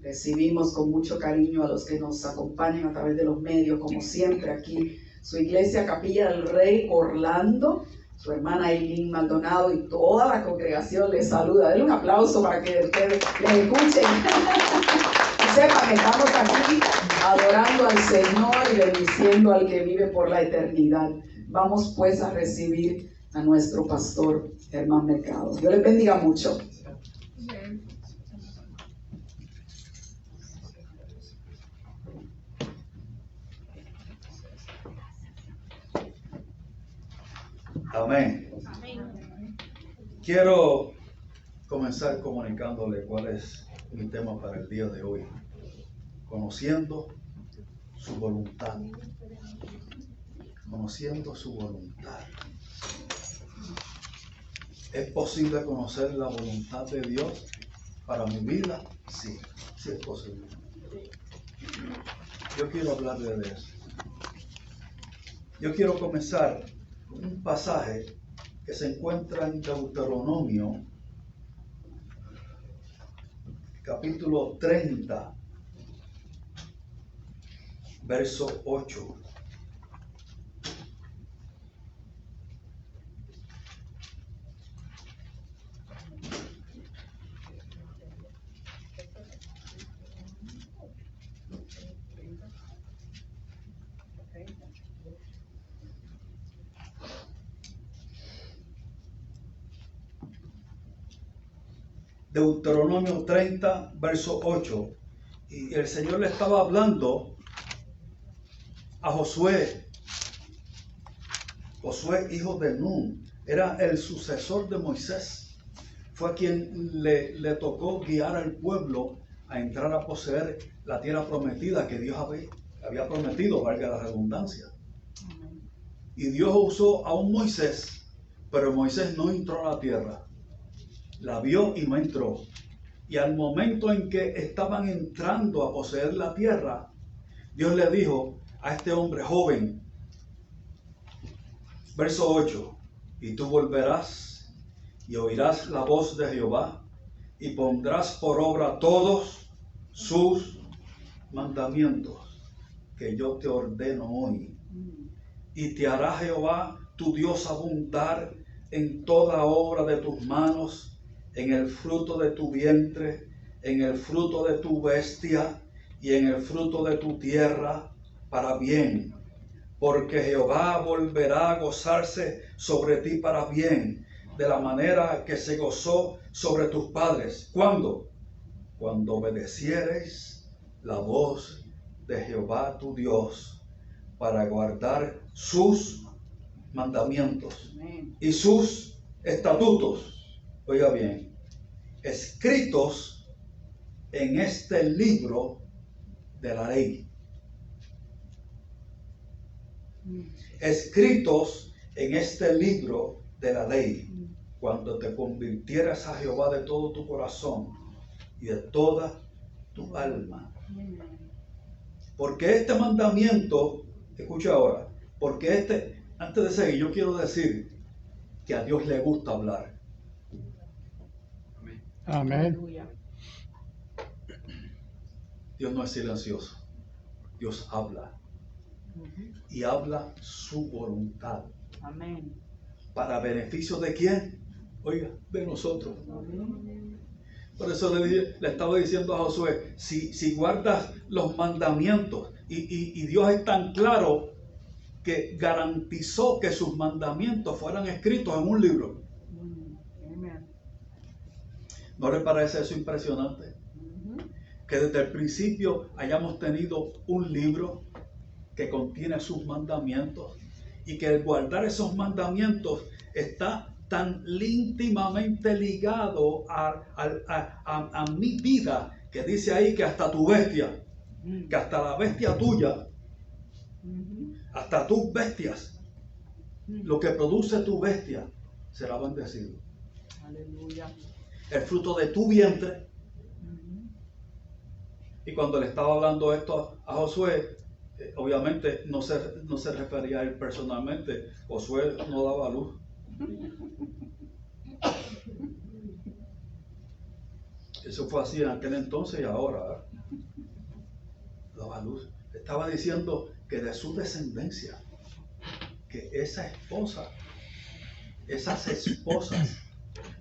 Recibimos con mucho cariño a los que nos acompañan a través de los medios, como siempre aquí, su iglesia Capilla del Rey Orlando, su hermana Aileen Maldonado y toda la congregación les saluda. Denle un aplauso para que ustedes les escuchen. Y sepan que estamos aquí adorando al Señor y bendiciendo al que vive por la eternidad. Vamos pues a recibir a nuestro pastor Germán Mercado. Dios les bendiga mucho. Amén. Quiero comenzar comunicándole cuál es mi tema para el día de hoy. Conociendo su voluntad. Conociendo su voluntad. ¿Es posible conocer la voluntad de Dios para mi vida? Sí, sí es posible. Yo quiero hablarle de eso. Yo quiero comenzar con un pasaje que se encuentra en Deuteronomio, capítulo 30, verso 8. Deuteronomio 30, verso 8. Y el Señor le estaba hablando a Josué. Josué, hijo de Nun, era el sucesor de Moisés. Fue quien le tocó guiar al pueblo a entrar a poseer la tierra prometida que Dios había prometido, valga la redundancia. Y Dios usó a un Moisés, pero Moisés no entró a la tierra. La vio y no entró. Y al momento en que estaban entrando a poseer la tierra, Dios le dijo a este hombre joven, verso 8, y tú volverás y oirás la voz de Jehová y pondrás por obra todos sus mandamientos que yo te ordeno hoy. Y te hará Jehová tu Dios abundar en toda obra de tus manos, en el fruto de tu vientre, en el fruto de tu bestia y en el fruto de tu tierra, para bien. Porque Jehová volverá a gozarse sobre ti para bien, de la manera que se gozó sobre tus padres. ¿Cuándo? Cuando obedeciereis la voz de Jehová tu Dios, para guardar sus mandamientos y sus estatutos. Oiga bien, escritos en este libro de la ley. Escritos en este libro de la ley, cuando te convirtieras a Jehová de todo tu corazón y de toda tu alma. Porque este mandamiento, escucha ahora, porque antes de seguir, yo quiero decir que a Dios le gusta hablar. Amén. Dios no es silencioso. Dios habla. Y habla su voluntad. Amén. ¿Para beneficio de quién? Oiga, de nosotros. Por eso le estaba diciendo a Josué, si guardas los mandamientos, y Dios es tan claro que garantizó que sus mandamientos fueran escritos en un libro. ¿No le parece eso impresionante? Que desde el principio hayamos tenido un libro que contiene sus mandamientos, y que el guardar esos mandamientos está tan íntimamente ligado a mi vida, que dice ahí que hasta tu bestia, que hasta la bestia tuya, hasta tus bestias, lo que produce tu bestia será bendecido. Aleluya. El fruto de tu vientre. Y cuando le estaba hablando esto a Josué, obviamente no se refería a él personalmente. Josué no daba luz. Eso fue así en aquel entonces y ahora. Daba luz. Estaba diciendo que de su descendencia, que esas esposas,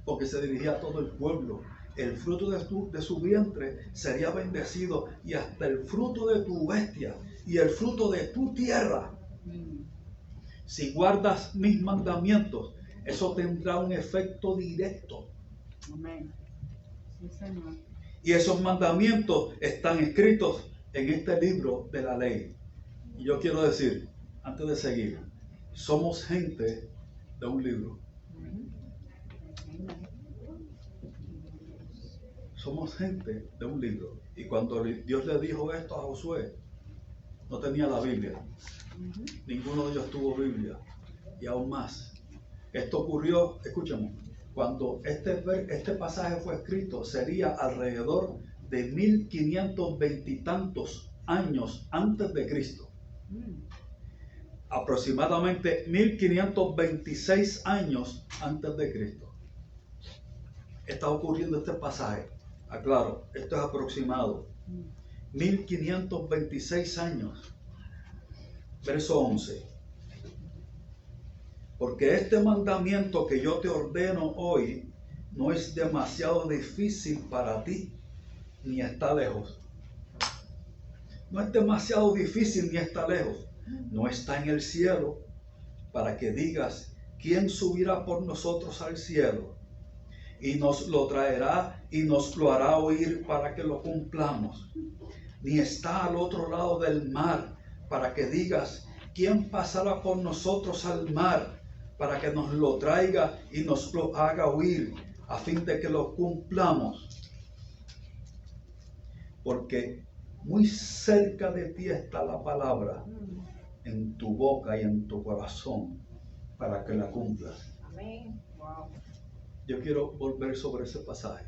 porque se dirigía a todo el pueblo, el fruto de su vientre sería bendecido, y hasta el fruto de tu bestia y el fruto de tu tierra. Si guardas mis mandamientos, eso tendrá un efecto directo. Amén. Sí, Señor. Y esos mandamientos están escritos en este libro de la ley. Y yo quiero decir, antes de seguir, somos gente de un libro. Somos gente de un libro. Y cuando Dios le dijo esto a Josué, no tenía la Biblia. Ninguno de ellos tuvo Biblia. Y aún más. Esto ocurrió, escúchame, cuando este pasaje fue escrito, sería alrededor de 1520 y tantos años antes de Cristo. Aproximadamente 1526 años antes de Cristo. Está ocurriendo este pasaje. Aclaro, esto es aproximado. 1526 años. Verso 11. Porque este mandamiento que yo te ordeno hoy no es demasiado difícil para ti, ni está lejos. No es demasiado difícil ni está lejos. No está en el cielo para que digas, ¿quién subirá por nosotros al cielo? Y nos lo traerá y nos lo hará oír para que lo cumplamos. Ni está al otro lado del mar para que digas, ¿quién pasará por nosotros al mar para que nos lo traiga y nos lo haga oír a fin de que lo cumplamos? Porque muy cerca de ti está la palabra, en tu boca y en tu corazón, para que la cumplas. Amén. Wow. Yo quiero volver sobre ese pasaje.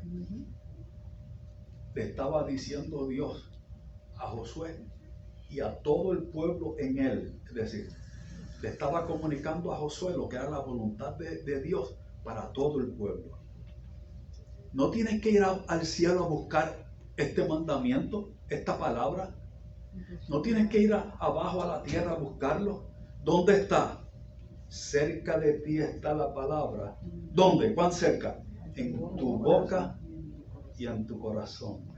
Le estaba diciendo Dios a Josué y a todo el pueblo en él. Es decir, le estaba comunicando a Josué lo que era la voluntad de Dios para todo el pueblo. No tienes que ir al cielo a buscar este mandamiento, esta palabra. No tienes que ir abajo a la tierra a buscarlo. ¿Dónde está? Cerca de ti está la palabra. ¿Dónde? ¿Cuán cerca? En tu boca y en tu corazón.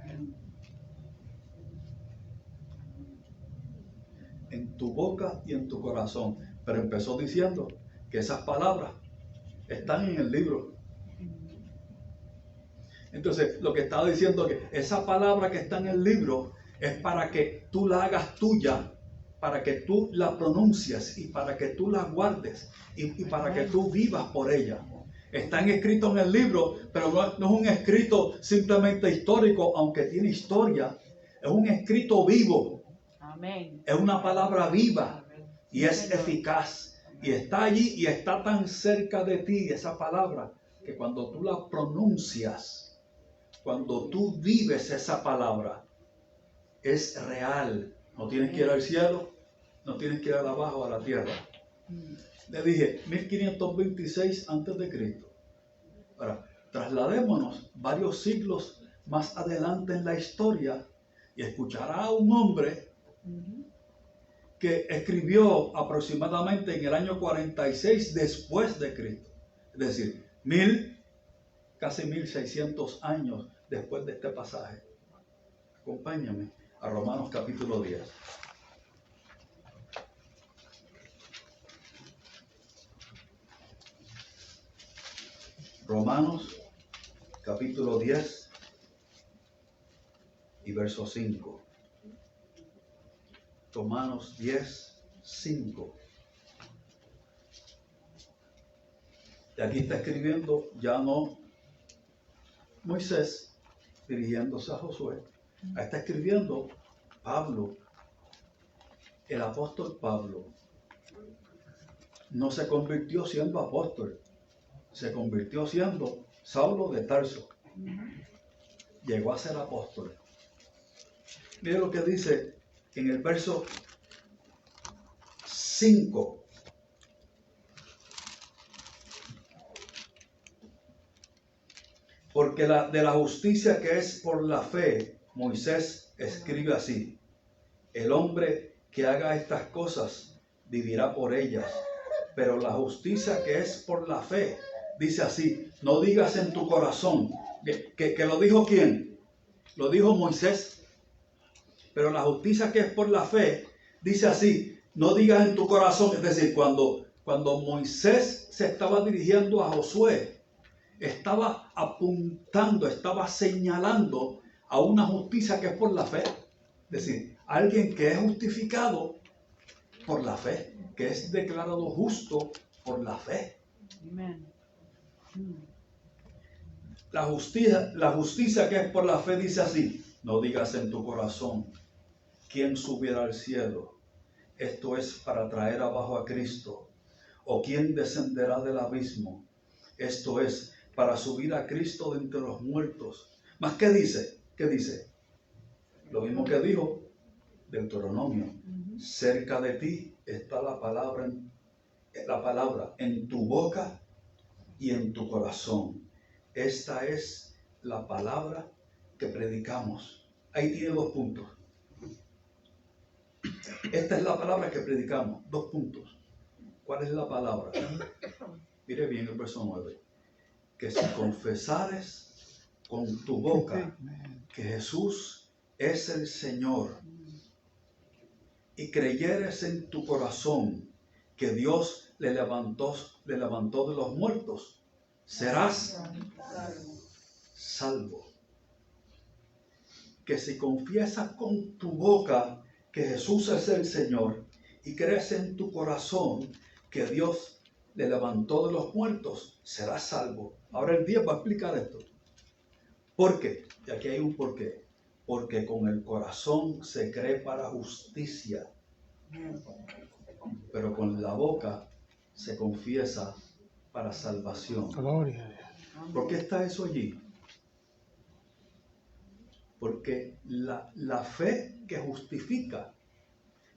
En tu boca y en tu corazón. Pero empezó diciendo que esas palabras están en el libro. Entonces, lo que estaba diciendo es que esa palabra que está en el libro es para que tú la hagas tuya, para que tú la pronuncies y para que tú la guardes y para que tú vivas por ella. Están escritos en el libro, pero no es un escrito simplemente histórico, aunque tiene historia. Es un escrito vivo. Amén. Es una palabra viva y es eficaz. Y está allí y está tan cerca de ti esa palabra que cuando tú la pronuncias, cuando tú vives esa palabra, es real. No tienes que ir al cielo, no tienes que ir abajo a la tierra. Le dije, 1526 antes de Cristo. Ahora, trasladémonos varios siglos más adelante en la historia y escuchará a un hombre que escribió aproximadamente en el año 46 después de Cristo. Es decir, casi 1600 años después de este pasaje. Acompáñame a Romanos capítulo 10. Romanos capítulo 10 y verso 5. Romanos 10, 5. Y aquí está escribiendo ya no Moisés dirigiéndose a Josué. Ahí está escribiendo Pablo, el apóstol Pablo. No se convirtió siendo apóstol, se convirtió siendo Saulo de Tarso. Llegó a ser apóstol. Mire lo que dice en el verso 5. Porque de la justicia que es por la fe, Moisés escribe así: el hombre que haga estas cosas vivirá por ellas. Pero la justicia que es por la fe, dice así: no digas en tu corazón. ¿Que lo dijo quién? Lo dijo Moisés. Pero la justicia que es por la fe, dice así: no digas en tu corazón. Es decir, cuando Moisés se estaba dirigiendo a Josué, estaba apuntando, estaba señalando a una justicia que es por la fe. Es decir, alguien que es justificado por la fe, que es declarado justo por la fe. Amén. La justicia que es por la fe dice así: no digas en tu corazón, ¿quién subirá al cielo? Esto es para traer abajo a Cristo. ¿O quién descenderá del abismo? Esto es para subir a Cristo de entre los muertos. ¿Más qué dice? ¿Qué dice? Lo mismo que dijo Deuteronomio. Cerca de ti está la palabra en tu boca y en tu corazón. Esta es la palabra que predicamos. Ahí tiene 2 puntos. Esta es la palabra que predicamos. 2 puntos. ¿Cuál es la palabra? Mire bien el verso 9. Que si confesares con tu boca que Jesús es el Señor y creyeres en tu corazón que Dios le levantó de los muertos, serás salvo. Que si confiesas con tu boca que Jesús es el Señor y crees en tu corazón que Dios le levantó de los muertos, serás salvo. Ahora el 10 va a explicar esto. ¿Por qué? Y aquí hay un por qué. Porque con el corazón se cree para justicia, pero con la boca se confiesa para salvación. Gloria a Dios. ¿Por qué está eso allí? Porque la fe que justifica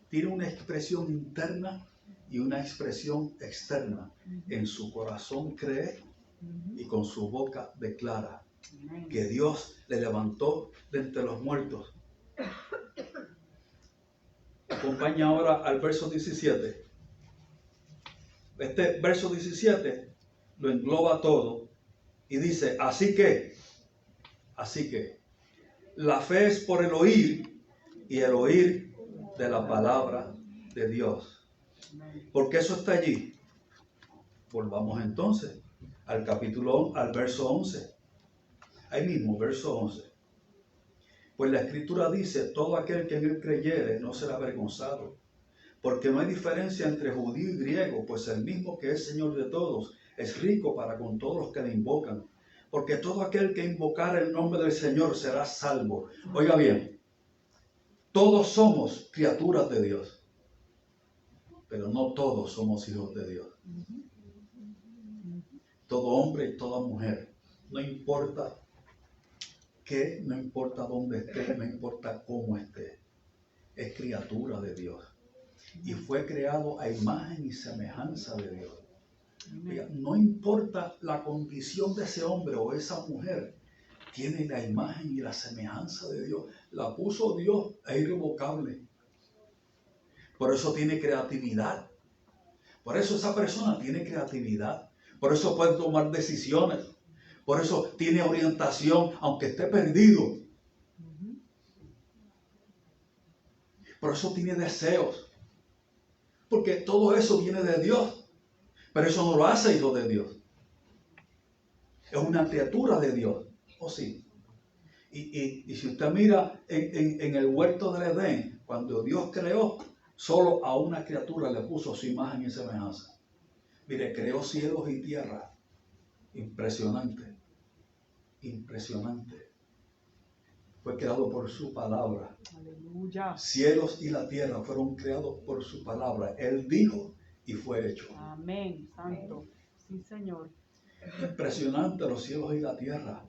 tiene una expresión interna y una expresión externa. En su corazón cree y con su boca declara que Dios le levantó de entre los muertos. Acompaña ahora al verso 17. Este verso 17 lo engloba todo y dice: así que, la fe es por el oír y el oír de la palabra de Dios. Porque eso está allí. Volvamos entonces al verso 11. Ahí mismo, verso 11. Pues la Escritura dice: todo aquel que en él creyere no será avergonzado. Porque no hay diferencia entre judío y griego, pues el mismo que es Señor de todos es rico para con todos los que le invocan. Porque todo aquel que invocar el nombre del Señor será salvo. Oiga bien, todos somos criaturas de Dios, pero no todos somos hijos de Dios. Todo hombre y toda mujer, no importa qué, no importa dónde esté, no importa cómo esté, es criatura de Dios. Y fue creado a imagen y semejanza de Dios. No importa la condición de ese hombre o esa mujer, tiene la imagen y la semejanza de Dios. La puso Dios, es irrevocable. Por eso tiene creatividad. Por eso esa persona tiene creatividad. Por eso puede tomar decisiones. Por eso tiene orientación, aunque esté perdido. Por eso tiene deseos. Porque todo eso viene de Dios. Pero eso no lo hace hijo de Dios. Es una criatura de Dios. ¿O sí? Y si usted mira en el huerto del Edén, cuando Dios creó, solo a una criatura le puso su imagen y semejanza. Mire, creó cielos y tierra. Impresionante. Impresionante. Fue creado por su palabra. Aleluya. Cielos y la tierra fueron creados por su palabra. Él dijo y fue hecho. Amén, santo. Sí, Señor. Impresionante los cielos y la tierra.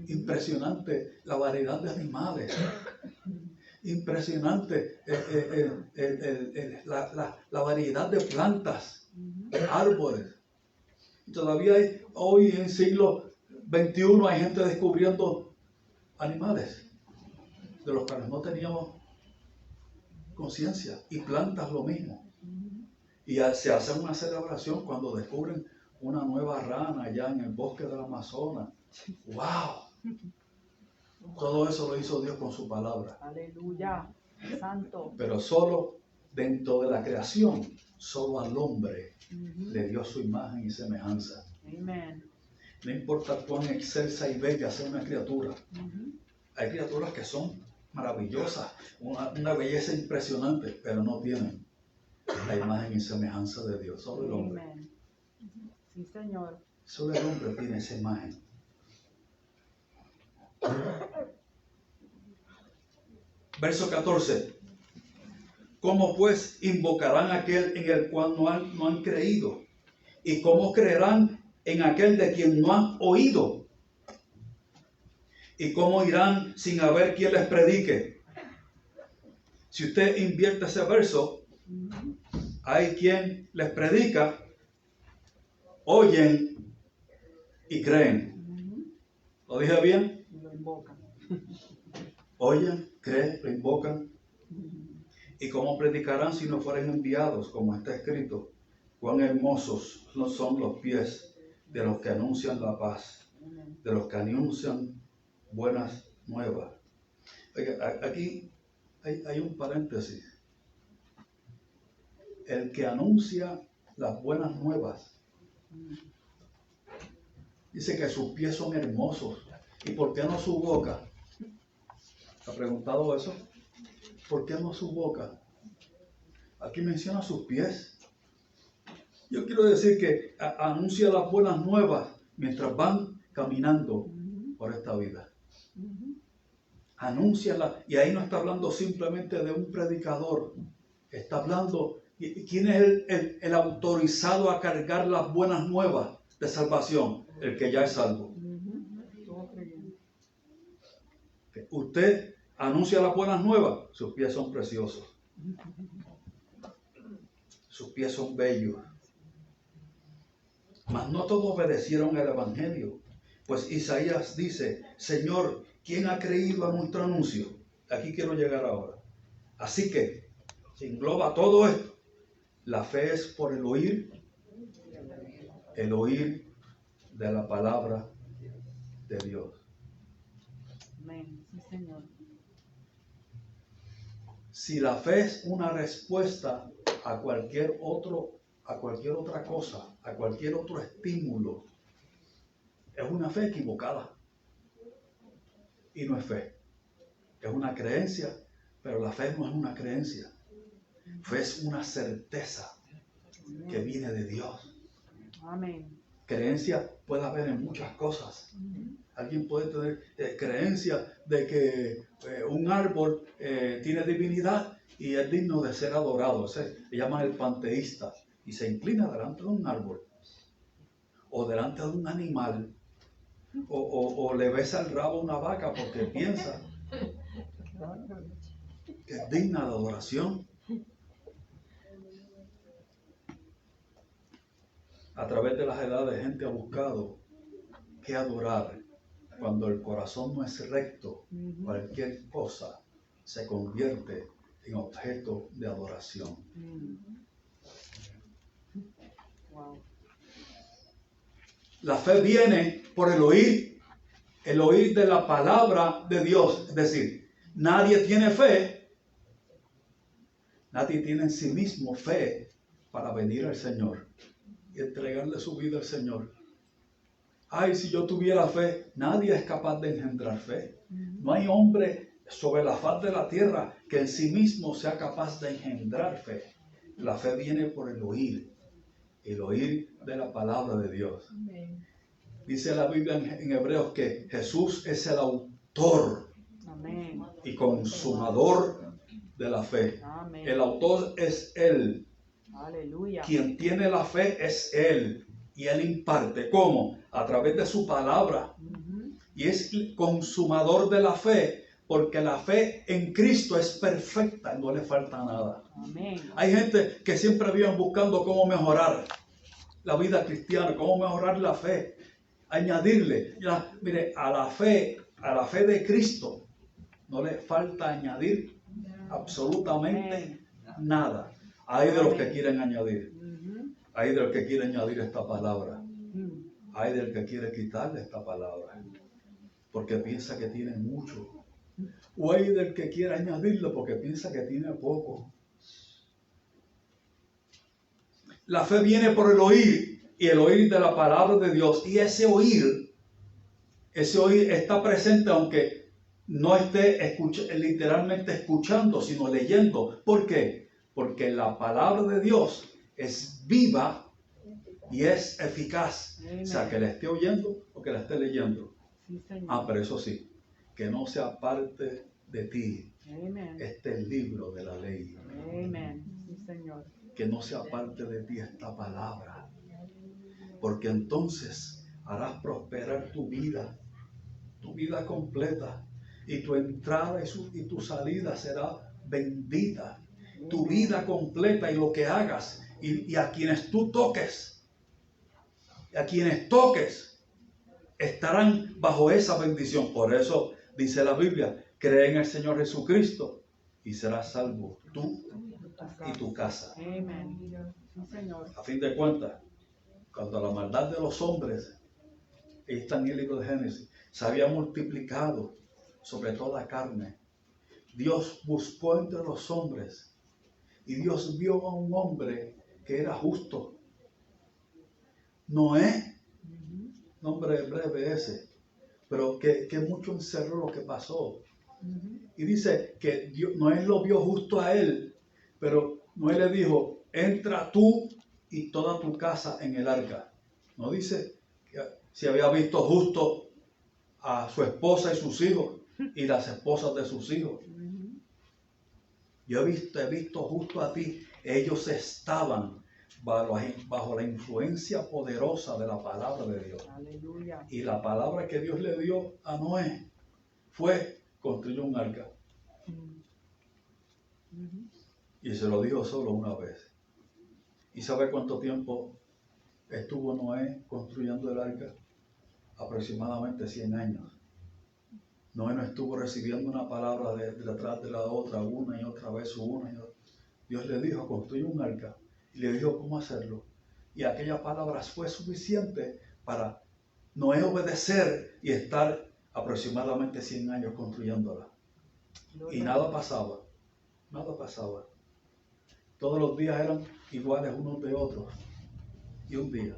Impresionante la variedad de animales. Impresionante la variedad de plantas, árboles. Todavía hoy en siglo XXI hay gente descubriendo animales de los cuales no teníamos conciencia, y plantas lo mismo. Y se hace una celebración cuando descubren una nueva rana allá en el bosque del Amazonas. ¡Wow! Todo eso lo hizo Dios con su palabra. Aleluya. Santo. Pero solo dentro de la creación, solo al hombre le dio su imagen y semejanza. Amén. No importa cuán excelsa y bella sea una criatura. Hay criaturas que son maravillosas, una belleza impresionante, pero no tienen la imagen y semejanza de Dios. Solo el hombre. Amén. Sí, Señor. Solo el hombre tiene esa imagen. Verso 14. ¿Cómo pues invocarán a aquel en el cual no han creído? ¿Y cómo creerán en aquel de quien no han oído? ¿Y cómo irán sin haber quien les predique? Si usted invierte ese verso, hay quien les predica, oyen y creen. ¿Lo dije bien? Y lo invocan. Oyen, creen, lo invocan. ¿Y cómo predicarán si no fueren enviados? Como está escrito, cuán hermosos no son los pies de los que anuncian la paz, de los que anuncian buenas nuevas. Oiga, aquí hay un paréntesis. El que anuncia las buenas nuevas dice que sus pies son hermosos. ¿Y por qué no su boca? ¿Ha preguntado eso? ¿Por qué no su boca? Aquí menciona sus pies. Yo quiero decir que anuncia las buenas nuevas mientras van caminando por esta vida. Anúnciala. Y ahí no está hablando simplemente de un predicador. Está hablando, ¿quién es el autorizado a cargar las buenas nuevas de salvación? El que ya es salvo. Usted anuncia las buenas nuevas, sus pies son preciosos. Sus pies son bellos. Mas no todos obedecieron el evangelio. Pues Isaías dice, Señor, ¿quién ha creído a nuestro anuncio? Aquí quiero llegar ahora. Así que se engloba todo esto. La fe es por el oír de la palabra de Dios. Amén. Sí, Señor. Si la fe es una respuesta a cualquier otra cosa, a cualquier otro estímulo, es una fe equivocada. Y no es fe. Es una creencia, pero la fe no es una creencia. Fe es una certeza que viene de Dios. Amén. Creencia puede haber en muchas cosas. Alguien puede tener creencia de que un árbol tiene divinidad y es digno de ser adorado. Le llaman el panteísta y se inclina delante de un árbol o delante de un animal o le besa el rabo a una vaca porque piensa que es digna de adoración. A través de las edades, gente ha buscado qué adorar. Cuando el corazón no es recto, cualquier cosa se convierte en objeto de adoración. Wow. La fe viene por el oír de la palabra de Dios. Es decir, nadie tiene en sí mismo fe para venir al Señor y entregarle su vida al Señor. Ay, si yo tuviera fe, nadie es capaz de engendrar fe. No hay hombre sobre la faz de la tierra que en sí mismo sea capaz de engendrar fe. La fe viene por el oír de la palabra de Dios. Amén. Dice la Biblia en Hebreos que Jesús es el autor Amén. y consumador de la fe. Amén. El autor es Él. Aleluya. Quien tiene la fe es Él. Y Él imparte. ¿Cómo? A través de su palabra. Y es el consumador de la fe, porque la fe en Cristo es perfecta y no le falta nada. Amén. Hay gente que siempre viven buscando cómo mejorar. la vida cristiana, cómo mejorar la fe. Añadirle, mire, a la fe de Cristo no le falta añadir absolutamente nada. Hay de los que quieren añadir. Hay del que quiere añadir esta palabra. Hay del que quiere quitarle esta palabra. Porque piensa que tiene mucho. O hay del que quiere añadirlo porque piensa que tiene poco. La fe viene por el oír, y el oír de la palabra de Dios. Y ese oír está presente aunque no esté literalmente escuchando, sino leyendo. ¿Por qué? Porque la palabra de Dios es viva y es eficaz. O sea, que la esté oyendo o que la esté leyendo. Sí, Señor. Pero eso sí, que no sea parte de ti Amén. este libro de la ley. Amén. Sí, Señor. Que no sea parte de ti esta palabra. Porque entonces harás prosperar tu vida completa. Y tu entrada y tu salida será bendita. Tu vida completa y lo que hagas. Y a quienes tú toques. Estarán bajo esa bendición. Por eso dice la Biblia, cree en el Señor Jesucristo y serás salvo tú y tu casa. Amén. Sí, Señor. A fin de cuentas, cuando la maldad de los hombres, ahí está en el libro de Génesis, se había multiplicado sobre toda carne, Dios buscó entre los hombres y Dios vio a un hombre que era justo. Noé, nombre breve ese, pero que mucho encerró lo que pasó. Y dice que Noé lo vio justo a él, pero Noé le dijo, entra tú y toda tu casa en el arca. No dice que si había visto justo a su esposa y sus hijos y las esposas de sus hijos. Yo he visto justo a ti. Ellos estaban bajo la influencia poderosa de la palabra de Dios. Aleluya. Y la palabra que Dios le dio a Noé fue construir un arca. Y se lo dijo solo una vez. ¿Y sabe cuánto tiempo estuvo Noé construyendo el arca? Aproximadamente 100 años. Noé no estuvo recibiendo una palabra detrás de la otra, una y otra vez, una y otra. Dios le dijo, construye un arca. Y le dijo cómo hacerlo. Y aquella palabra fue suficiente para Noé obedecer y estar aproximadamente 100 años construyéndola. Y nada pasaba. Nada pasaba. Todos los días eran iguales unos de otros. Y un día,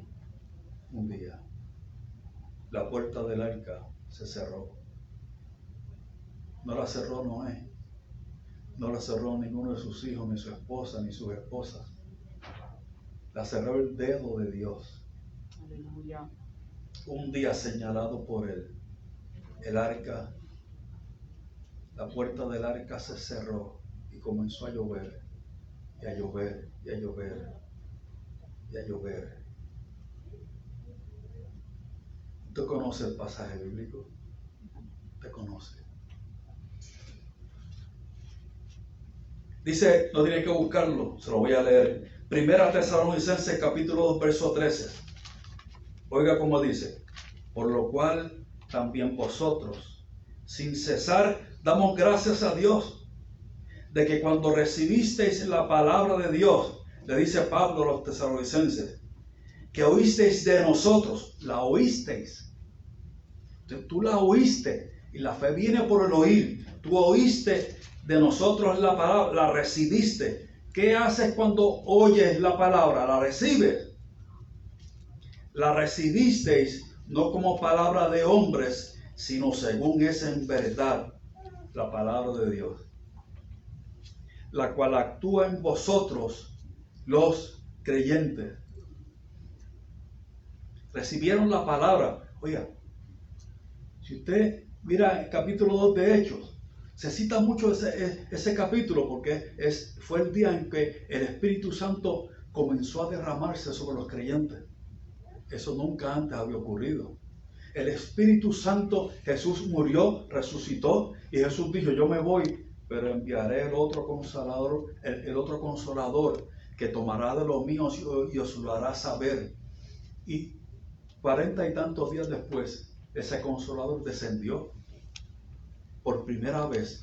la puerta del arca se cerró. No la cerró Noé. No la cerró ninguno de sus hijos, ni su esposa, ni sus esposas. La cerró el dedo de Dios. Aleluya. Un día señalado por él, el arca, la puerta del arca se cerró y comenzó a llover, y a llover, y a llover, y a llover. ¿Usted conoce el pasaje bíblico? ¿Usted conoce? Dice, no tiene que buscarlo, se lo voy a leer. Primera Tesalonicenses capítulo 2, verso 13. Oiga cómo dice, por lo cual también vosotros, sin cesar, damos gracias a Dios, de que cuando recibisteis la palabra de Dios, le dice Pablo a los tesalonicenses, que oísteis de nosotros, la oísteis. Entonces, tú la oíste, y la fe viene por el oír. Tú oíste de nosotros la palabra, la recibiste. ¿Qué haces cuando oyes la palabra? La recibes. La recibisteis no como palabra de hombres, sino según es en verdad la palabra de Dios, la cual actúa en vosotros los creyentes. Recibieron la palabra. Oiga, si usted mira el capítulo 2 de Hechos, se cita mucho ese capítulo porque fue el día en que el Espíritu Santo comenzó a derramarse sobre los creyentes. Eso nunca antes había ocurrido. El Espíritu Santo, Jesús murió, resucitó y Jesús dijo, yo me voy, pero enviaré el otro consolador que tomará de los míos y os lo hará saber. Y 40 y tantos días después, ese Consolador descendió por primera vez.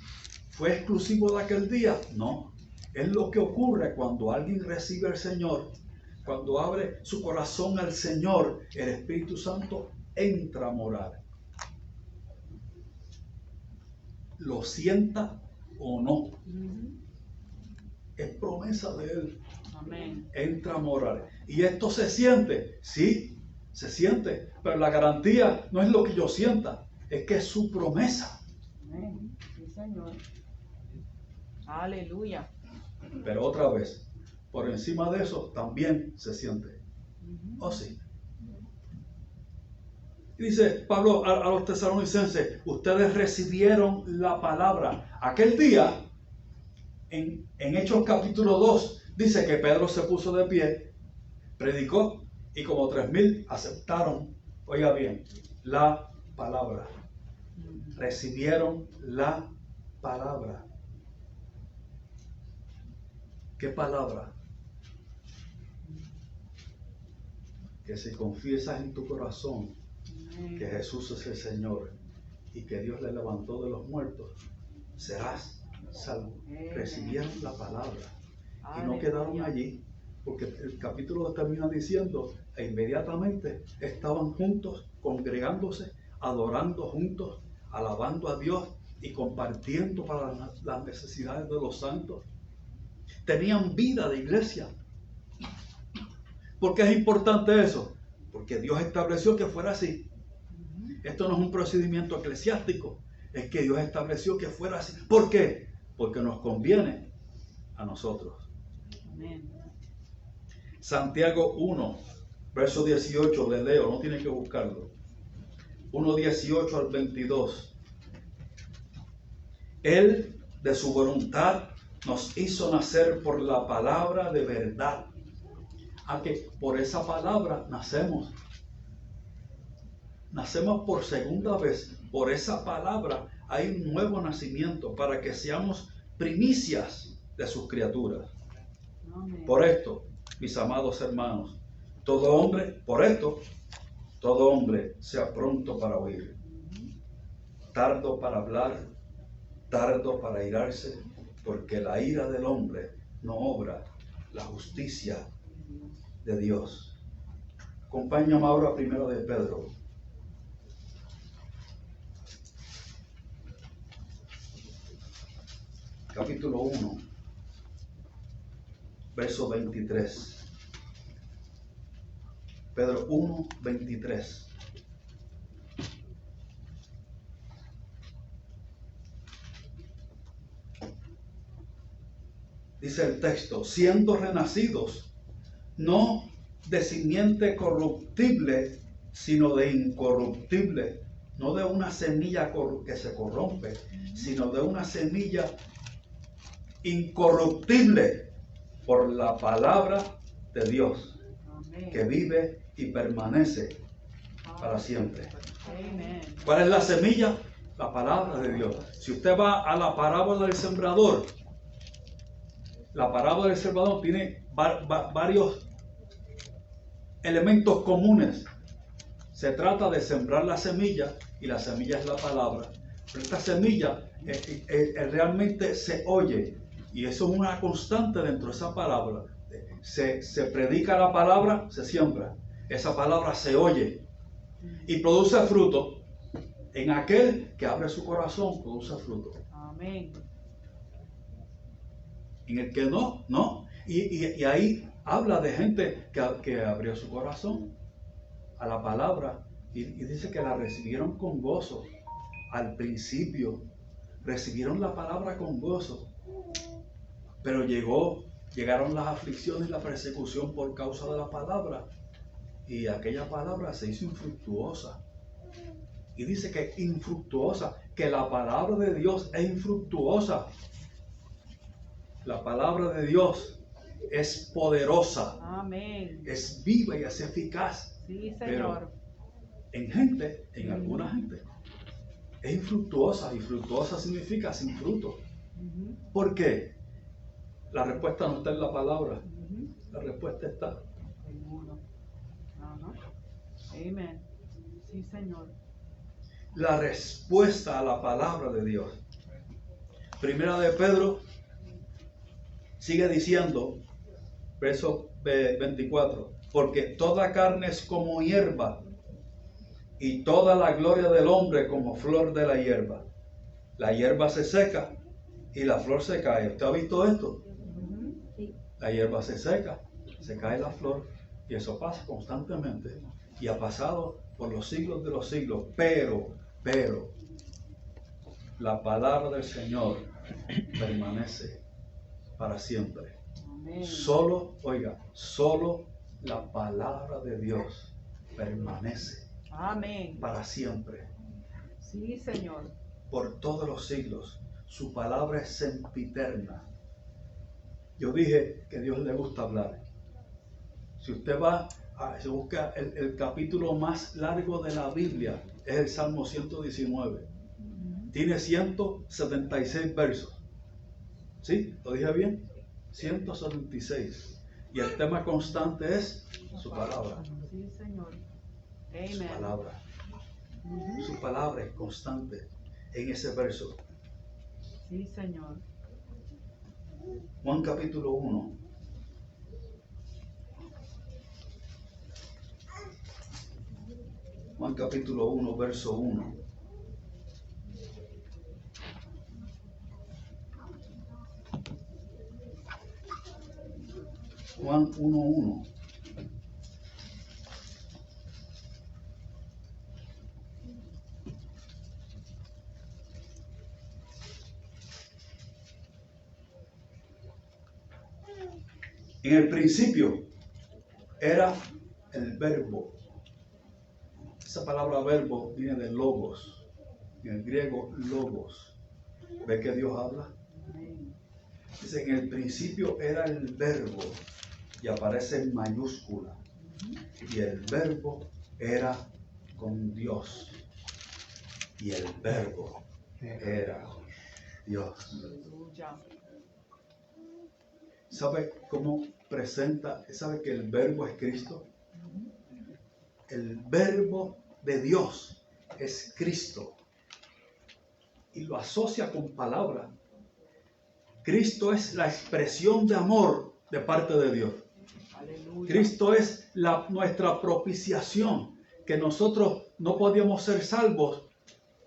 ¿Fue exclusivo de aquel día? No. Es lo que ocurre cuando alguien recibe al Señor, cuando abre su corazón al Señor, el Espíritu Santo entra a morar. Lo sienta o no. Es promesa de Él. Amén. Entra a morar. ¿Y esto se siente? Sí, se siente. Pero la garantía no es lo que yo sienta, es que es su promesa. Amén. Sí, Señor. Aleluya. Pero otra vez, por encima de eso también se siente. ¿O sí? Dice Pablo a los tesalonicenses, ustedes recibieron la palabra. Aquel día, en Hechos capítulo 2, dice que Pedro se puso de pie, predicó y como 3,000 aceptaron, oiga bien, la palabra. Recibieron la palabra. ¿Qué palabra? Que si confiesas en tu corazón que Jesús es el Señor y que Dios le levantó de los muertos, serás salvo. Recibieron la palabra y no quedaron allí, porque el capítulo termina diciendo, e inmediatamente estaban juntos, congregándose, adorando juntos, alabando a Dios y compartiendo para las necesidades de los santos. Tenían vida de iglesia. ¿Por qué es importante eso? Porque Dios estableció que fuera así. Esto no es un procedimiento eclesiástico, es que Dios estableció que fuera así. ¿Por qué? Porque nos conviene a nosotros. Amén. Santiago 1, verso 18, le leo, no tiene que buscarlo. 1:18 al 22. Él, de su voluntad, nos hizo nacer por la palabra de verdad. A que por esa palabra nacemos. Nacemos por segunda vez. Por esa palabra hay un nuevo nacimiento para que seamos primicias de sus criaturas. Amén. Por esto, mis amados hermanos, todo hombre, por esto, todo hombre sea pronto para oír, tardo para hablar, tardo para irarse, porque la ira del hombre no obra la justicia de Dios. Acompáñame ahora a primero de Pedro. Capítulo 1, verso 23. Pedro 1, 23. Dice el texto, siendo renacidos, no de simiente corruptible, sino de incorruptible, no de una semilla que se corrompe, sino de una semilla incorruptible por la palabra de Dios, Amén. que vive y permanece para siempre. Amén. ¿Cuál es la semilla? La palabra de Dios. Si usted va a la parábola del sembrador, la parábola del sembrador tiene varios elementos comunes. Se trata de sembrar la semilla y la semilla es la palabra. Pero esta semilla realmente se oye y eso es una constante dentro de esa palabra. Se predica la palabra, se siembra. Esa palabra se oye y produce fruto. En aquel que abre su corazón, produce fruto. Amén. En el que no, no. Y ahí habla de gente que abrió su corazón a la palabra y dice que la recibieron con gozo. Al principio recibieron la palabra con gozo, pero llegaron las aflicciones y la persecución por causa de la palabra y aquella palabra se hizo infructuosa. Y dice que infructuosa, que la palabra de Dios es infructuosa. La palabra de Dios es poderosa, Amén. es viva y es eficaz. Sí, Pero Señor. en alguna gente, es infructuosa. Y fructuosa significa sin fruto. ¿Por qué? La respuesta no está en la palabra. La respuesta está En uno. Ajá. Amen. Sí, Señor. La respuesta a la palabra de Dios. Primera de Pedro sigue diciendo, verso 24, porque toda carne es como hierba y toda la gloria del hombre como flor de la hierba. La hierba se seca y la flor se cae. ¿Usted ha visto esto? La hierba se seca, se cae la flor y eso pasa constantemente y ha pasado por los siglos de los siglos. Pero, la palabra del Señor permanece para siempre. Amén. Solo, oiga, solo la palabra de Dios permanece Amén. para siempre, Sí, Señor. por todos los siglos. Su palabra es sempiterna. Yo dije que a Dios le gusta hablar. Si usted va, se busca el capítulo más largo de la Biblia, es el Salmo 119. Tiene 176 versos. ¿Sí? ¿Lo dije bien? 176. Y el tema constante es su palabra. Sí, Señor. Su Amén. palabra. Su palabra es constante en ese verso. Sí, Señor. Juan capítulo 1. Juan capítulo 1, verso 1. Juan 1:1. En el principio era el verbo. Esa palabra verbo viene de logos. En el griego logos. ¿Ve que Dios habla? Amén. Dice, en el principio era el verbo y aparece en mayúscula. Y el verbo era con Dios. Y el verbo era Dios. Aleluya. ¿Sabe cómo presenta? ¿Sabe que el verbo es Cristo? El verbo de Dios es Cristo. Y lo asocia con palabra. Cristo es la expresión de amor de parte de Dios. Aleluya. Cristo es nuestra propiciación, que nosotros no podíamos ser salvos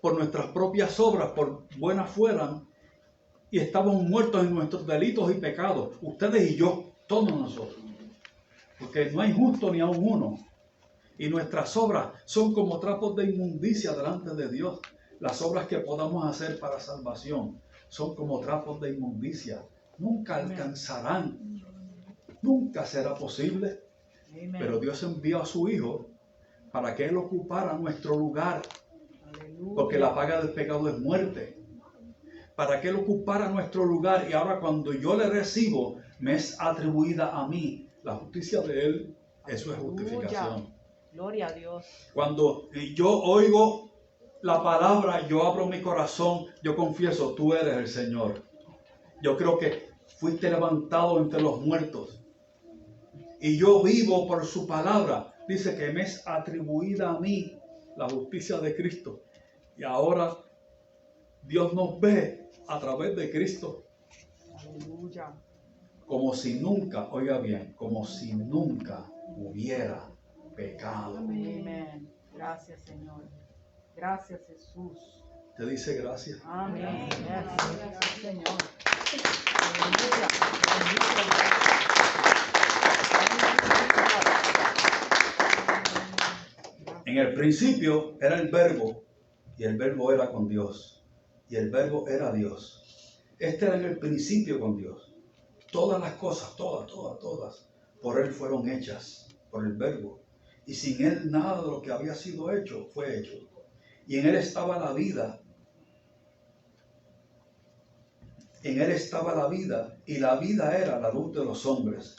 por nuestras propias obras, por buenas fueran, y estábamos muertos en nuestros delitos y pecados, ustedes y yo, todos nosotros, porque no hay justo ni aun uno, y nuestras obras son como trapos de inmundicia delante de Dios. Las obras que podamos hacer para salvación son como trapos de inmundicia, nunca alcanzarán, nunca será posible. Amén. Pero Dios envió a su Hijo para que Él ocupara nuestro lugar, Aleluya. porque la paga del pecado es muerte. Para que Él ocupara nuestro lugar, y ahora cuando yo le recibo, me es atribuida a mí la justicia de Él. Eso es justificación. Gloria a Dios. Cuando yo oigo la palabra, yo abro mi corazón, yo confieso, tú eres el Señor. Yo creo que fuiste levantado entre los muertos. Y yo vivo por su palabra. Dice que me es atribuida a mí la justicia de Cristo. Y ahora Dios nos ve a través de Cristo Aleluya. como si nunca, oiga bien, como si nunca hubiera pecado. Amén. Gracias, Señor. Gracias, Jesús. Te dice gracias. Amén. Gracias, Señor. Aleluya. En el principio era el verbo, y el verbo era con Dios, y el verbo era Dios. Este era en el principio con Dios. Todas las cosas, todas, por Él fueron hechas, por el verbo. Y sin Él nada de lo que había sido hecho fue hecho. Y en Él estaba la vida. En Él estaba la vida, y la vida era la luz de los hombres.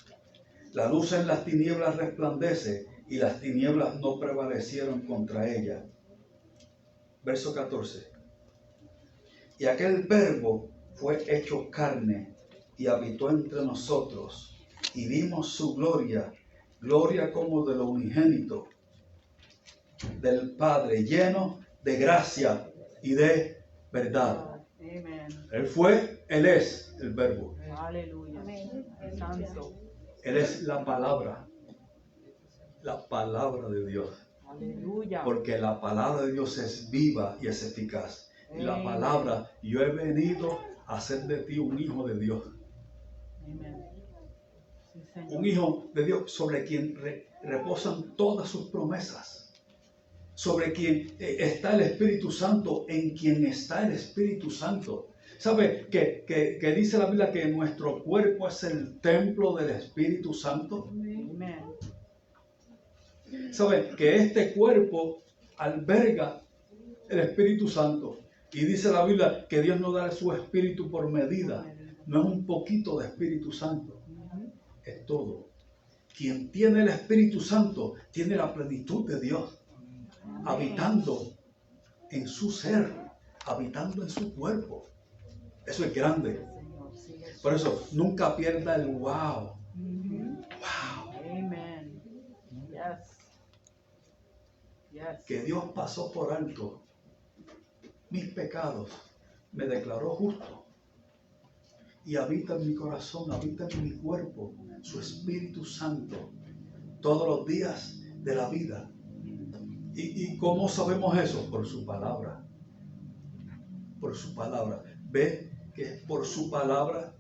La luz en las tinieblas resplandece, y las tinieblas no prevalecieron contra ella. Verso 14. Y aquel verbo fue hecho carne, y habitó entre nosotros, y vimos su gloria, gloria como de lo unigénito, del Padre, lleno de gracia y de verdad. Amén. Él es el Verbo. Aleluya. Santo. Él es la palabra de Dios. Aleluya. Porque la palabra de Dios es viva y es eficaz. Y la Amén. palabra, yo he venido a hacer de ti un hijo de Dios. Amén. Sí, Señor. Un hijo de Dios sobre quien reposan todas sus promesas. Sobre quien está el Espíritu Santo, en quien está el Espíritu Santo. ¿Sabe que dice la Biblia que nuestro cuerpo es el templo del Espíritu Santo? Amén. ¿Sabe que este cuerpo alberga el Espíritu Santo? Y dice la Biblia que Dios no da su Espíritu por medida. No es un poquito de Espíritu Santo. Es todo. Quien tiene el Espíritu Santo tiene la plenitud de Dios. Habitando en su ser. Habitando en su cuerpo. Eso es grande. Señor, sí, Jesús. Por eso nunca pierda el wow. Ujú. Wow. Amen. Yes. Yes. Que Dios pasó por alto mis pecados, me declaró justo y habita en mi corazón, habita en mi cuerpo, su Espíritu Santo, todos los días de la vida. ¿Y cómo sabemos eso? Por su palabra. Por su palabra. ¿Ve que es por su palabra?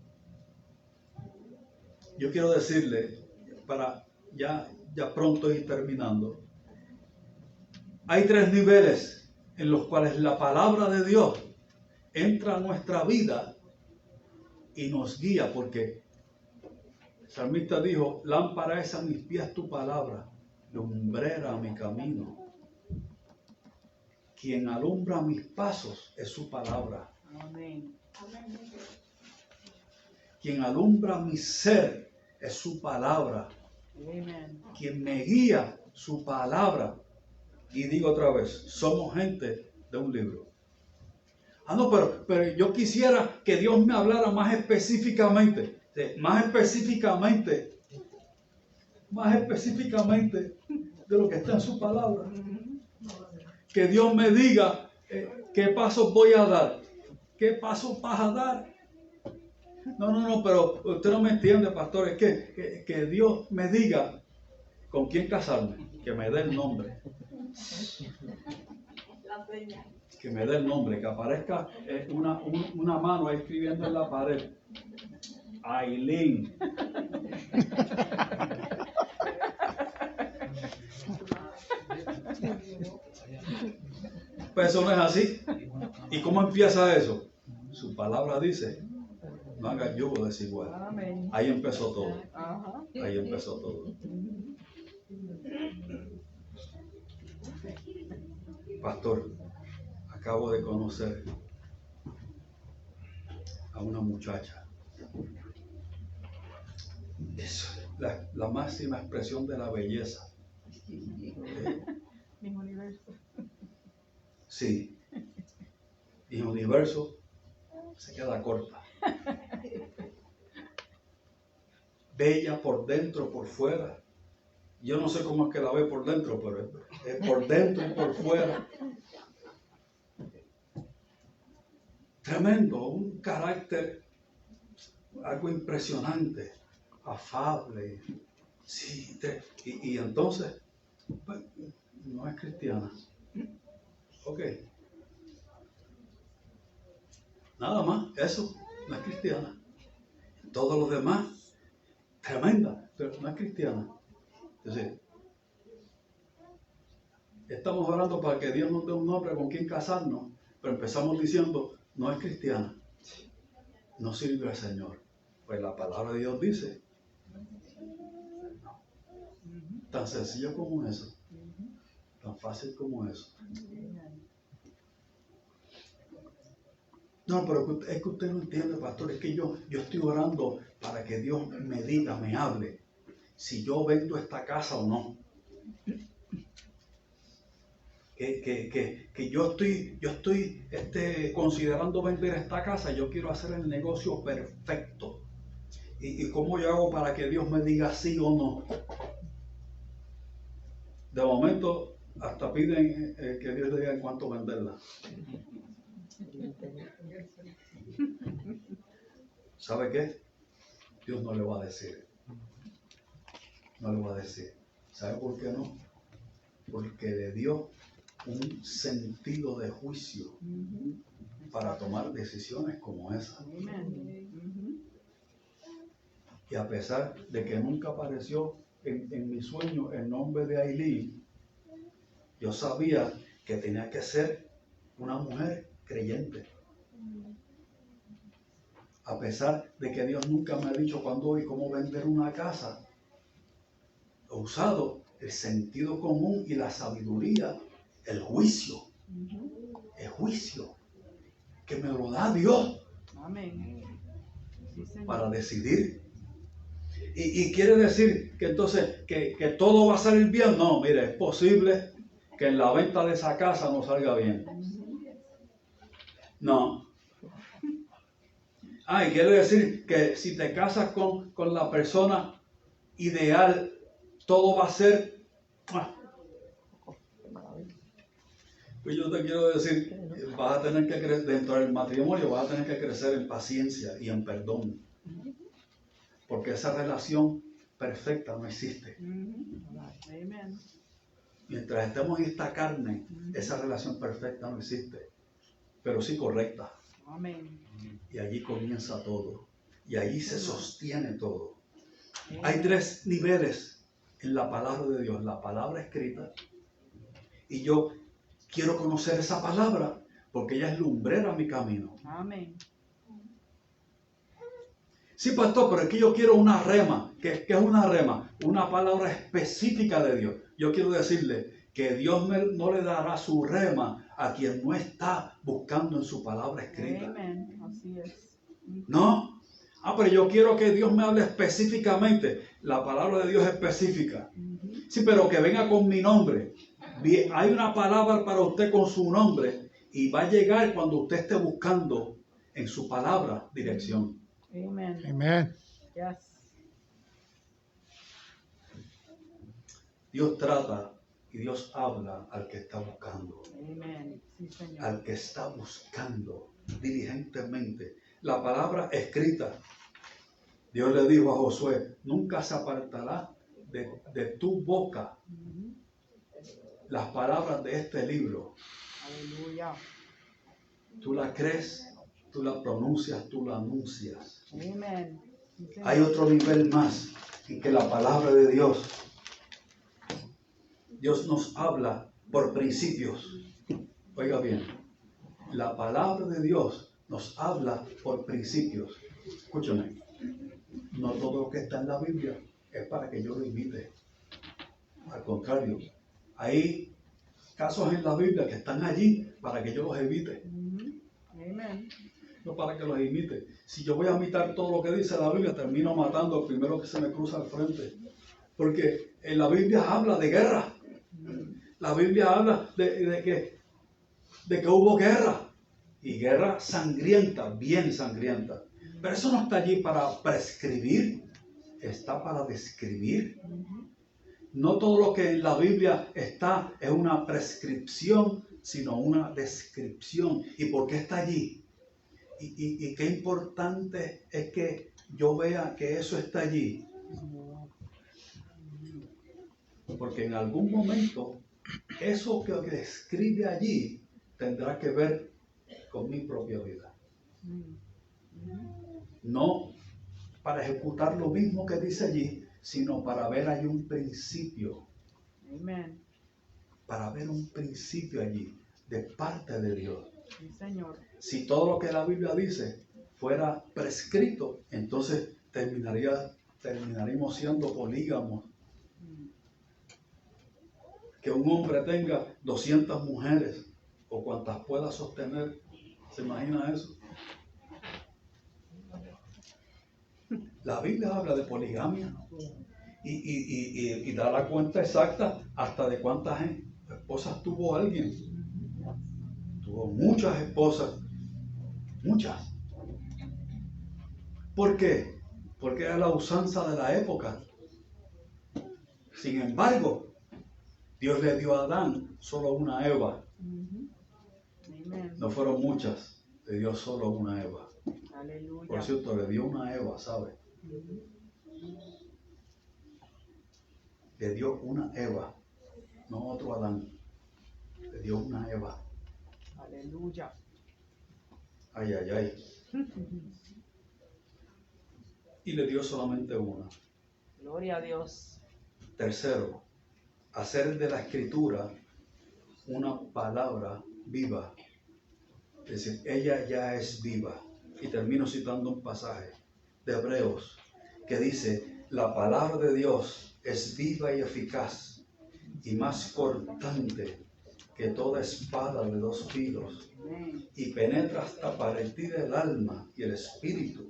Yo quiero decirle, para ya pronto ir terminando, hay 3 niveles en los cuales la palabra de Dios entra a nuestra vida y nos guía, porque el salmista dijo, lámpara es a mis pies tu palabra, lumbrera a mi camino. Quien alumbra mis pasos es su palabra. Amén. Quien alumbra mi ser es su palabra. Amen. Quien me guía, su palabra. Y digo otra vez, somos gente de un libro. No, pero yo quisiera que Dios me hablara más específicamente. Más específicamente de lo que está en su palabra. Que Dios me diga qué pasos voy a dar. ¿Qué pasos vas a dar? No, pero usted no me entiende, pastor. Es que Dios me diga con quién casarme. Que me dé el nombre. Que me dé el nombre. Que aparezca una mano ahí escribiendo en la pared. Aileen. Pues eso no es así. ¿Y cómo empieza eso? Su palabra dice, no hagas yugo desigual. Amén. Ahí empezó todo. Ajá. Ahí empezó todo. Pastor, acabo de conocer a una muchacha. Es la máxima expresión de la belleza. Mi universo. Sí. Y el universo se queda corta. Bella por dentro, por fuera. Yo no sé cómo es que la ve por dentro, pero es por dentro y por fuera. Tremendo, un carácter, algo impresionante, afable. Sí, y entonces, pues, no es cristiana. Ok. Nada más, eso, no es cristiana. Todo lo demás, tremenda, pero no es cristiana. Entonces, estamos orando para que Dios nos dé un hombre con quien casarnos, pero empezamos diciendo, no es cristiana, no sirve al Señor. Pues la palabra de Dios dice, no. Tan sencillo como eso, tan fácil como eso. No, pero es que usted no entiende, pastor, es que yo estoy orando para que Dios me diga, me hable, si yo vendo esta casa o no. Que yo estoy considerando vender esta casa, yo quiero hacer el negocio perfecto. ¿Y cómo yo hago para que Dios me diga sí o no? De momento, hasta piden que Dios le diga en cuánto venderla. ¿Sabe qué? Dios no le va a decir. No le va a decir. ¿Sabe por qué no? Porque le dio un sentido de juicio para tomar decisiones como esa. Amen. Y a pesar de que nunca apareció en mi sueño el nombre de Aileen, yo sabía que tenía que ser una mujer creyente. A pesar de que Dios nunca me ha dicho cuándo y cómo vender una casa, he usado el sentido común y la sabiduría, el juicio, que me lo da Dios Amén. Sí, Señor. para decidir. Y quiere decir que entonces que todo va a salir bien. No, mire, es posible que en la venta de esa casa no salga bien. No. Y quiere decir que si te casas con la persona ideal, todo va a ser... Pues yo te quiero decir, vas a tener que crecer, dentro del matrimonio vas a tener que crecer en paciencia y en perdón. Porque esa relación perfecta no existe. Amen. Mientras estemos en esta carne, esa relación perfecta no existe. Pero sí correcta. Amén. Y allí comienza todo. Y allí se sostiene todo. Hay 3 niveles en la palabra de Dios. La palabra escrita. Y yo quiero conocer esa palabra porque ella es lumbrera a mi camino. Amén. Sí, pastor, pero es que yo quiero una rema. ¿Qué es una rema? Una palabra específica de Dios. Yo quiero decirle que Dios no le dará su rema a quien no está buscando en su palabra escrita. Amén. Así es. ¿No? Pero yo quiero que Dios me hable específicamente. La palabra de Dios es específica. Sí, pero que venga con mi nombre. Bien, hay una palabra para usted con su nombre y va a llegar cuando usted esté buscando en su palabra dirección. Amen. Amen. Yes. Dios trata y Dios habla al que está buscando. Amen. Sí, Señor. Al que está buscando diligentemente. La palabra escrita. Dios le dijo a Josué, nunca se apartará de tu boca las palabras de este libro. Aleluya. Tú la crees, tú la pronuncias, tú la anuncias. Amen. Sí, Señor. Hay otro nivel más en que la palabra de Dios nos habla por principios. Oiga bien, la palabra de Dios nos habla por principios. Escúchame, no todo lo que está en la Biblia es para que yo lo imite. Al contrario, hay casos en la Biblia que están allí para que yo los evite. Amen. No para que los imite. Si yo voy a imitar todo lo que dice la Biblia, termino matando al primero que se me cruza al frente. Porque en la Biblia habla de guerra. La Biblia habla de que hubo guerra. Y guerra sangrienta, bien sangrienta. Pero eso no está allí para prescribir, está para describir. No todo lo que en la Biblia está es una prescripción, sino una descripción. ¿Y por qué está allí? Y qué importante es que yo vea que eso está allí. Porque en algún momento, eso que describe allí tendrá que ver con mi propia vida. No para ejecutar lo mismo que dice allí, sino para ver allí un principio. Amen. Para ver un principio allí, de parte de Dios. Sí, Señor. Si todo lo que la Biblia dice fuera prescrito, entonces terminaríamos siendo polígamos. Que un hombre tenga 200 mujeres o cuantas pueda sostener. ¿Se imagina eso? La Biblia habla de poligamia y da la cuenta exacta hasta de cuántas esposas tuvo alguien. Tuvo muchas esposas, muchas. ¿Por qué? Porque era la usanza de la época. Sin embargo, Dios le dio a Adán solo una Eva. Ujú. Amen. No fueron muchas, le dio solo una Eva. Aleluya. Por cierto, le dio una Eva, ¿sabe? Ujú. Le dio una Eva, no otro Adán. Le dio una Eva. Aleluya. Ay, ay, ay. Y le dio solamente una. Gloria a Dios. Tercero, hacer de la escritura una palabra viva. Es decir, ella ya es viva. Y termino citando un pasaje de Hebreos que dice, la palabra de Dios es viva y eficaz y más cortante que toda espada de dos filos Amén. y penetra hasta partir el alma y el espíritu,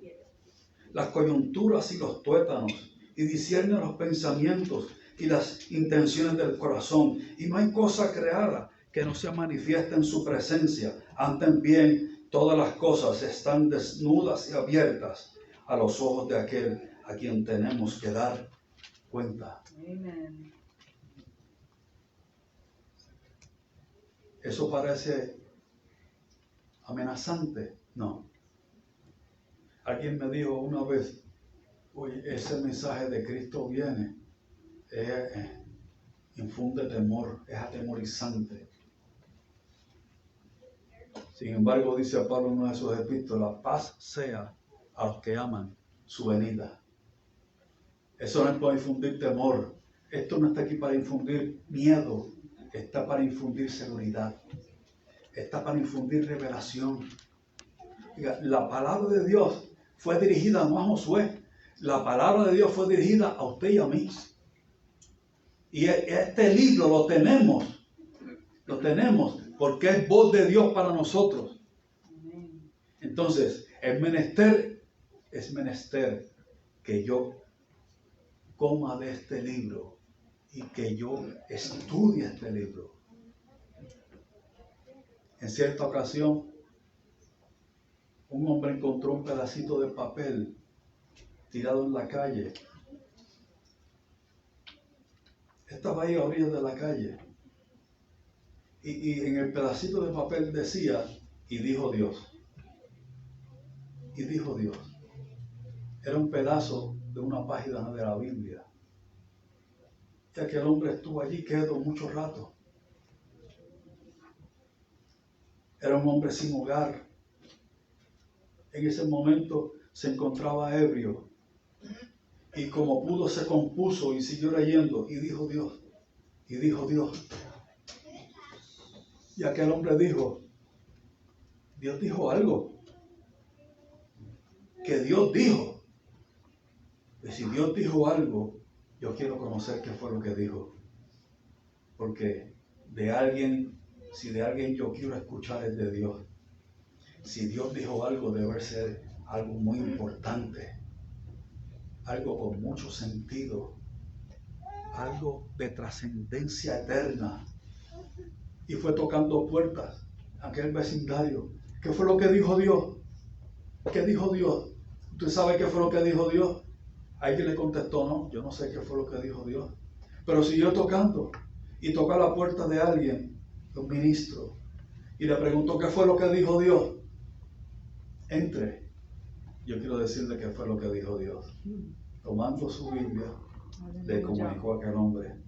las coyunturas y los tuétanos, y discierne los pensamientos y las intenciones del corazón. Y no hay cosa creada que no se manifieste en su presencia. Antes bien, todas las cosas están desnudas y abiertas a los ojos de aquel a quien tenemos que dar cuenta. Amen. ¿Eso parece amenazante? No. Alguien me dijo una vez, oye, ese mensaje de Cristo viene, infunde temor, es atemorizante. Sin embargo, dice Pablo en una de sus epístolas, paz sea a los que aman su venida. Eso no es para infundir temor. Esto no está aquí para infundir miedo, está para infundir seguridad, está para infundir revelación. Oiga, la palabra de Dios fue dirigida no a Josué, la palabra de Dios fue dirigida a usted y a mí. Y este libro lo tenemos porque es voz de Dios para nosotros. Amén. Entonces, es menester que yo coma de este libro y que yo estudie este libro. En cierta ocasión, un hombre encontró un pedacito de papel tirado en la calle. Estaba ahí a orillas de la calle. Y en el pedacito de papel decía, y dijo Dios. Y dijo Dios. Era un pedazo de una página de la Biblia. Ya que el hombre estuvo allí, quedó mucho rato. Era un hombre sin hogar. En ese momento se encontraba ebrio. Y como pudo se compuso y siguió leyendo. Y dijo Dios. Y dijo Dios. Y aquel hombre dijo, Dios dijo algo. Que Dios dijo. Y si Dios dijo algo, yo quiero conocer qué fue lo que dijo. Porque si de alguien yo quiero escuchar es de Dios. Si Dios dijo algo, debe ser algo muy importante. Algo con mucho sentido. Algo de trascendencia eterna. Y fue tocando puertas a aquel vecindario. ¿Qué fue lo que dijo Dios? ¿Qué dijo Dios? ¿Usted sabe qué fue lo que dijo Dios? Alguien le contestó, no, yo no sé qué fue lo que dijo Dios. Pero siguió tocando y tocó a la puerta de alguien, de un ministro, y le preguntó qué fue lo que dijo Dios. Entre. Yo quiero decirle qué fue lo que dijo Dios. Tomando su Biblia, le comunicó a aquel hombre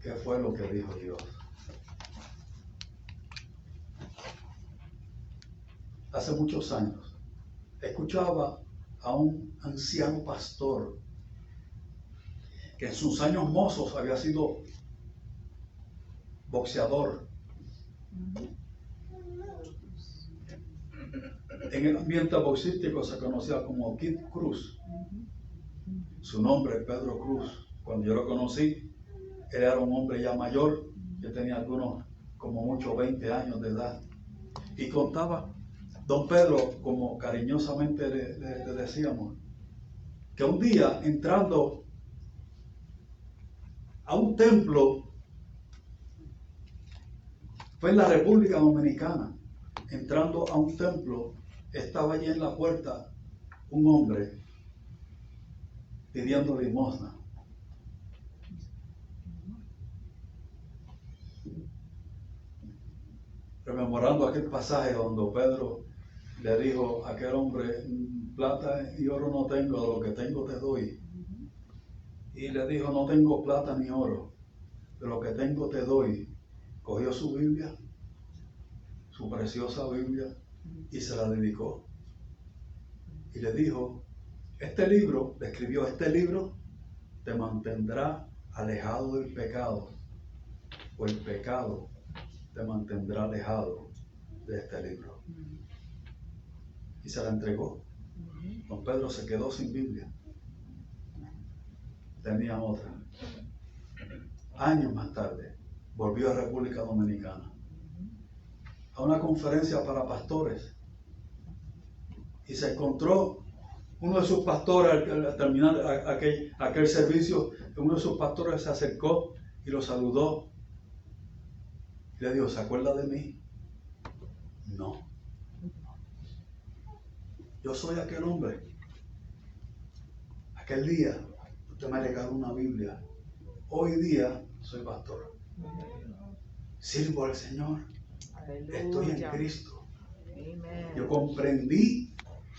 qué fue lo que dijo Dios. Hace muchos años escuchaba a un anciano pastor que en sus años mozos había sido boxeador. En el ambiente boxístico se conocía como Kid Cruz. Su nombre es Pedro Cruz. Cuando yo lo conocí, él era un hombre ya mayor. Yo tenía algunos, como mucho, 20 años de edad. Y contaba, don Pedro, como cariñosamente le decíamos, que un día entrando a un templo, fue en la República Dominicana, entrando a un templo, estaba allí en la puerta un hombre pidiendo limosna. rememorando aquel pasaje donde Pedro le dijo a aquel hombre, plata y oro no tengo, lo que tengo te doy. Y le dijo, no tengo plata ni oro, de lo que tengo te doy. Cogió su Biblia, su preciosa Biblia, y se la dedicó. Y le dijo, este libro, le escribió, este libro te mantendrá alejado del pecado, o el pecado te mantendrá alejado de este libro. Y se la entregó. Don Pedro se quedó sin Biblia. Tenía otra. Años más tarde, volvió a República Dominicana a una conferencia para pastores y se encontró uno de sus pastores al terminar aquel servicio. Uno de sus pastores se acercó y lo saludó y le dijo, ¿se acuerda de mí? No, yo soy aquel hombre. Aquel día usted me regaló una Biblia. Hoy día soy pastor. Sirvo al Señor. Estoy en Cristo. Yo comprendí,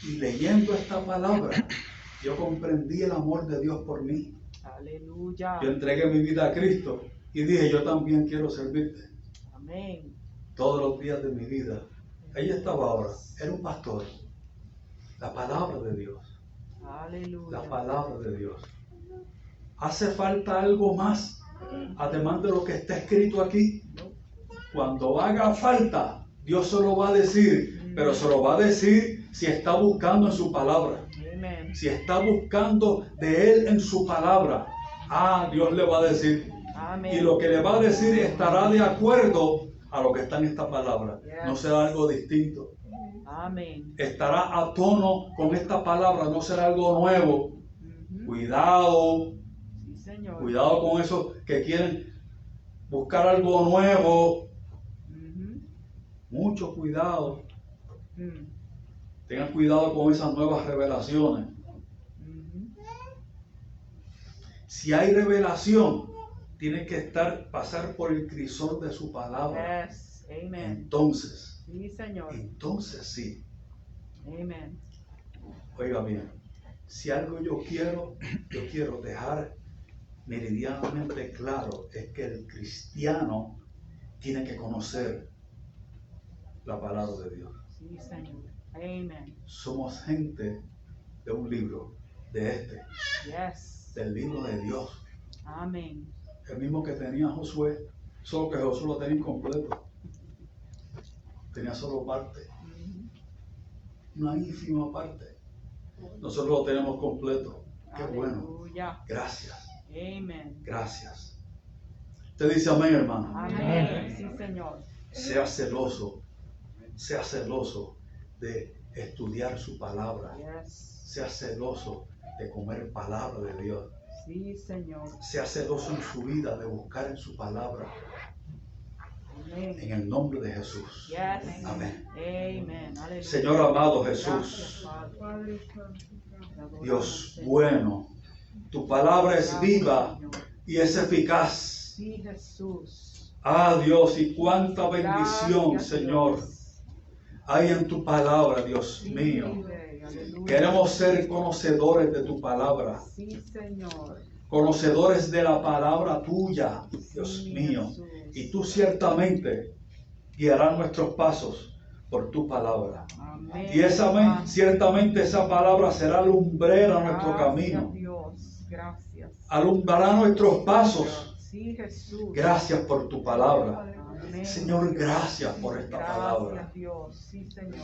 y leyendo esta palabra, yo comprendí el amor de Dios por mí. Aleluya. Yo entregué mi vida a Cristo y dije, yo también quiero servirte. Amén. Todos los días de mi vida. Ahí estaba ahora. Era un pastor. La palabra de Dios. Aleluya. La palabra de Dios. ¿Hace falta algo más, además de lo que está escrito aquí? Cuando haga falta, Dios se lo va a decir, pero se lo va a decir si está buscando en su palabra. Amén. Si está buscando de Él en su palabra, Dios le va a decir. Amén. Y lo que le va a decir estará de acuerdo a lo que está en esta palabra. No será algo distinto. Amén. Estará a tono con esta palabra, no será algo nuevo. Cuidado. Sí, Señor. Cuidado con esos que quieren buscar algo nuevo. Mucho cuidado. Tengan cuidado con esas nuevas revelaciones. Si hay revelación, tiene que pasar por el crisol de su palabra. Yes. Amen. Entonces, Sí, Señor. entonces sí. Amen. Oiga bien, si algo yo quiero dejar meridianamente claro, es que el cristiano tiene que conocer la palabra de Dios. Sí, Señor. Amen. Somos gente de un libro, Yes. del libro de Dios. Amén. El mismo que tenía Josué, solo que Josué lo tenía incompleto. Tenía solo parte, una ínfima parte. Nosotros lo tenemos completo. Qué bueno. Aleluya. Gracias. Amen. Gracias. Usted dice amén, hermano. Amén. Sí, Señor. Sea celoso de estudiar su palabra. Yes. Sea celoso de comer palabra de Dios. Sí, Señor. Sea celoso en su vida de buscar en su palabra. Amén. En el nombre de Jesús. Yes. Amén. Amen. Aleluya. Señor amado Gracias, Jesús, Padre. Dios bueno, tu palabra es viva y es eficaz. Sí, Jesús. Dios, y cuánta bendición, Gracias, Señor, Dios. hay en tu palabra, Dios Sí, mío. Rey. Aleluya. Queremos ser conocedores de tu palabra, Sí, Señor. conocedores de la palabra tuya, Dios Sí, mío. Jesús. Y tú ciertamente guiarás nuestros pasos por tu palabra. Amén. Y ciertamente esa palabra será lumbrera a nuestro Gracias, camino. Dios. Gracias. Alumbrará nuestros pasos. Sí, Jesús. Gracias por tu palabra. Amén. Señor, gracias por esta palabra. Gracias, Dios. Sí, Señor.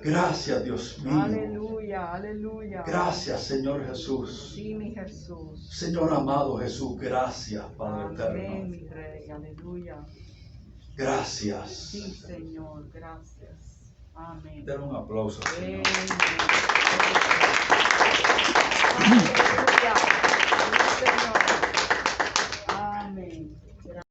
Gracias, Dios mío. Aleluya, aleluya. Gracias, Señor Jesús. Sí, mi Jesús. Señor amado Jesús, gracias, Padre Amén, eterno. mi Rey. Aleluya. Gracias. Sí, Señor. Gracias. Amén. Den un aplauso, Señor. Amén.